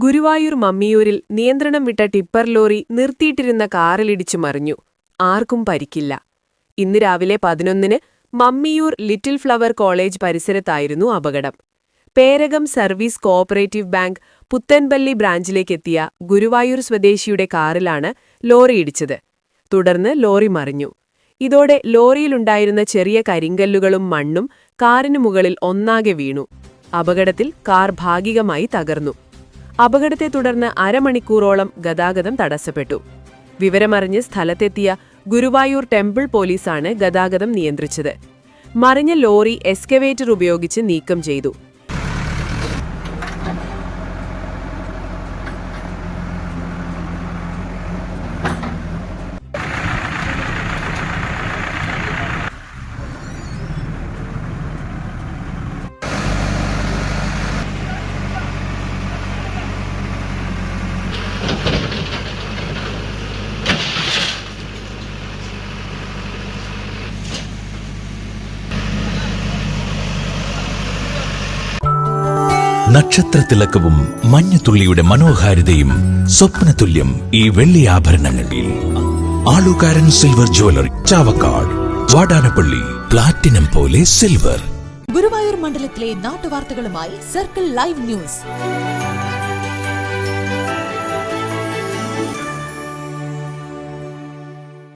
ഗുരുവായൂർ മമ്മിയൂരിൽ നിയന്ത്രണം വിട്ട tipper lorry നിർത്തിയിട്ടിരുന്ന കാറിലിടിച്ചു മറിഞ്ഞു. ആർക്കും പരിക്കില്ല. ഇന്ന് രാവിലെ 11-ന് മമ്മിയൂർ ലിറ്റിൽ ഫ്ലവർ കോളേജ് പരിസരത്തായിരുന്നു അപകടം. Perakam service cooperative bank Puthanpally ബ്രാഞ്ചിലേക്കെത്തിയ ഗുരുവായൂർ സ്വദേശിയുടെ കാറിലാണ് ലോറി ഇടിച്ചത്. തുടർന്ന് ലോറി മറിഞ്ഞു. ഇതോടെ ലോറിയിലുണ്ടായിരുന്ന ചെറിയ കരിങ്കല്ലുകളും മണ്ണും കാറിനു മുകളിൽ ഒന്നാകെ വീണു. അപകടത്തിൽ കാർ ഭാഗികമായി തകർന്നു. അപകടത്തെ തുടർന്ന് അരമണിക്കൂറോളം ഗതാഗതം തടസ്സപ്പെട്ടു. വിവരമറിഞ്ഞ് സ്ഥലത്തെത്തിയ ഗുരുവായൂർ ടെമ്പിൾ പോലീസാണ് ഗതാഗതം നിയന്ത്രിച്ചത്. മറിഞ്ഞ ലോറി എക്സ്കവേറ്റർ ഉപയോഗിച്ച് നീക്കം ചെയ്തു. നക്ഷത്രത്തിലക്കവും മഞ്ഞത്തുള്ളിയുടെ മനോഹാരിതയും സ്വപ്നതുല്യം ഈ വെള്ളി ആഭരണങ്ങളിൽ. ആളുകാരൻ silver jewellery, Chavakkad, Vadanappally. Platinum പോലെ സിൽവർ. ഗുരുവായൂർ മണ്ഡലത്തിലെ നാട്ടുവാർത്തകളുമായി സർക്കിൾ ലൈവ് ന്യൂസ്.